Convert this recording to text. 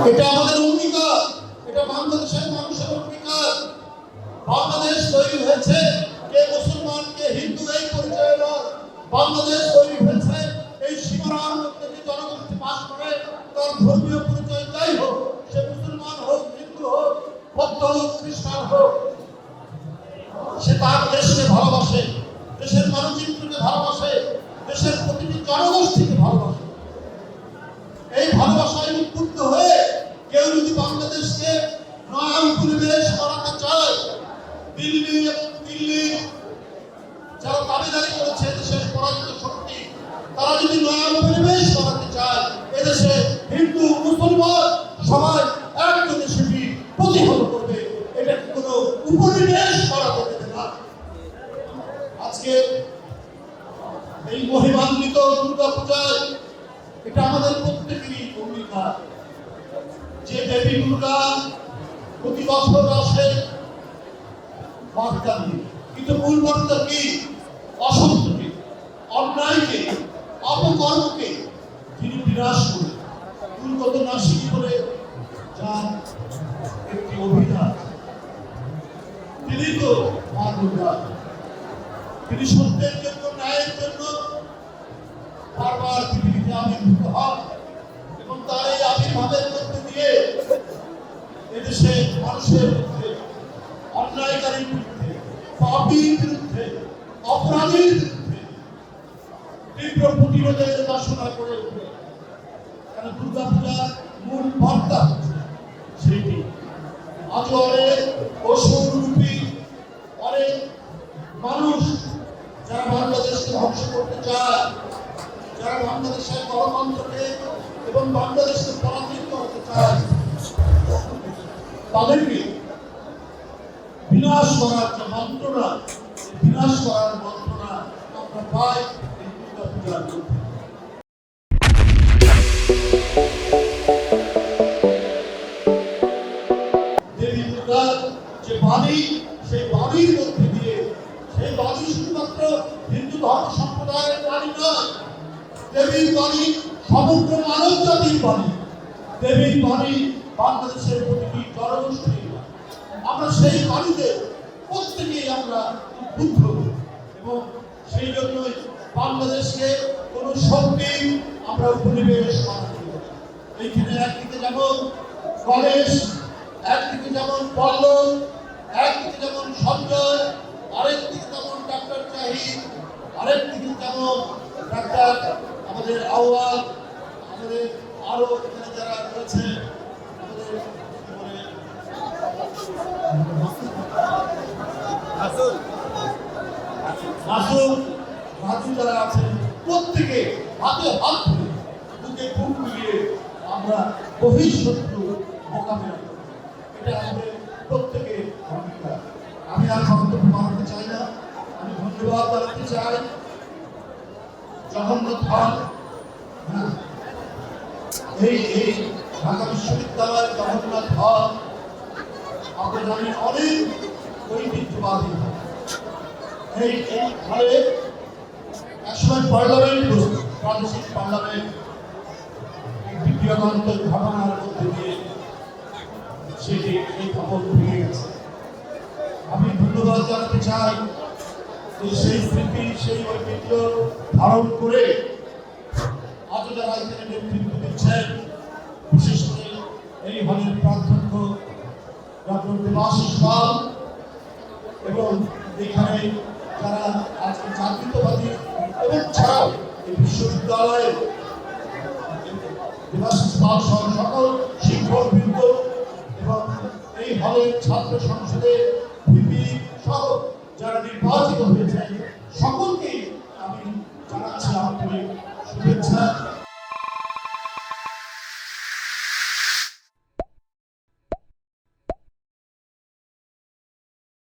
এটা আমাদের অঙ্গীকার, এটা বাংলাদেশের মানুষের অঙ্গীকার। বাংলাদেশ তৈরি হয়েছে কে মুসলমান কে হিন্দু এই পরিচয় নয়। বাংলাদেশ তৈরি হয়েছে এই সীমানার মধ্যে যে জনগোষ্ঠী বাস করে তার ধর্মীয় পরিচয় যাই হোক, সে মুসলমান হোক, হিন্দু হোক, বৌদ্ধ হোক, খ্রিস্টান হোক, সে তার দেশকে ভালোবাসে, দেশের মানচিত্রকে ভালোবাসে, দেশের প্রতিটি জনগোষ্ঠীকে ভালোবাসে। এই ভালোবাসায় উদ্বুদ্ধ হয়ে কেউ যদি বাংলাদেশকে নয়া পরিবেশ করাতে চায়, দিল্লি যারা দাবিদারি করেছে দেশের পরাজিত শক্তি, তারা যদি নয়া পরিবেশ করাতে চায়, এদেশে হিন্দু মুসলমান সবাই একযোগে সেটি প্রতিহত করবে। এটা কোনো উপনিবেশ করাতে দেবে না। আজকে এই মহিমান্বিত দুর্গা পূজায় এটা আমাদের প্রত্যেকেরই অঙ্গীকার যে দেবী দুর্গা প্রতি বছর আসে বার্তা দিয়ে, কিন্তু মূল বার্তা কি? অসত্যকে, অন্যায়কে, অপকর্মকে তিনি বিনাশ করে দুর্গত নাশিক করে যার একটি অভিযান। তিনি তো মা দুর্গা, তিনি সত্যের জন্য, ন্যায়ের জন্য বারবার পৃথিবীতে আবির্ভূত হন এবং তার এই আবির্ভাবের মধ্যে দিয়ে এদেশে মানুষের বিরুদ্ধে, অন্যায়কারীর বিরুদ্ধে, পাপীর বিরুদ্ধে, অপরাধীর বিরুদ্ধে তীব্র প্রতিরোধের ঘোষণা করে উঠবে। কারণ দুর্গা পূজার মূল বার্তা সেটি। আজ অনেক অসুরূপী অনেক মানুষ যারা বাংলাদেশকে ধ্বংস করতে চায়, যারা বাংলাদেশের গণতন্ত্রকে এবং বাংলাদেশকে পরাজিত করতে চায়, তাদেরকে বিনাশ করার যে মন্ত্রণা, বিনাশ করার মন্ত্রণা আমরা পাই এই দুর্গা পূজার মধ্যে। দেবী দুর্গার যে বাণী, সেই বাণীর মধ্যে দিয়ে, সেই বাণী শুধুমাত্র হিন্দু ধর্ম সম্প্রদায়ের বাণী নয়, দেবীর বাণী সমগ্র মানব জাতির বাণী। দেবীর বাণী বাংলাদেশের প্রতিটি জনগোষ্ঠীর বাণী। আমরা সেই বাণীতে প্রত্যেকেই আমরা উদ্বুদ্ধ এবং সেই জন্যই বাংলাদেশকে কোনো শক্তি আমরা উপনিবেশ বানাতে পারি। এইখানে একদিকে যেমন গণেশ, একদিকে যেমন পল্লব, একদিকে যেমন সঞ্জয়, আরেকদিকে যেমন ডাক্তার জাহিদ, আরেকদিকে যেমন ডাক্তার আমাদের আওয়াল, আমাদের আরো এখানে যারা রয়েছে আমাদের রাজু যারা আছেন, প্রত্যেকে হাতে হাত ধরে বুকে বুক মিলিয়ে আমরা বহিঃশত্রু মোকাবিলা করব। এটা আমাদের প্রত্যেকের অঙ্গীকার। আমি আর বক্তব্য বাড়াতে চাই না। আমি ধন্যবাদ জানাতে চাই জগন্নাথ হল, এই ঢাকা বিশ্ববিদ্যালয়ের জগন্নাথ হল আমরা জানি অনেক ঐতিহ্যবাদী। এই হলে একসময় পার্লামেন্ট, প্রাদেশিক পার্লামেন্ট দ্বিতীয়কান্তের ঘটনার মধ্যে দিয়ে সেটি এই ভবন ভেঙে গেছে। আমি ধন্যবাদ জানাতে চাই যে সেই স্মৃতি, সেই ঐতিহ্য ধারণ করে আজ যারা এখানে নেতৃত্ব দিচ্ছেন, বিশেষ করে এই হলের প্রাধ্যক্ষ ডক্টর দেবাশিস পাল এবং এখানে যারা আজকে জাতীয়তাবাদী এবং ছাড়াও এই বিশ্ববিদ্যালয়ের দেবাশিস পাল সহ সকল শিক্ষকবৃন্দ এবং এই হলের ছাত্র সংসদের ভিপি সহ যারা নির্বাচিত হয়েছে সকলকে আমি জানাচ্ছি আন্তরিক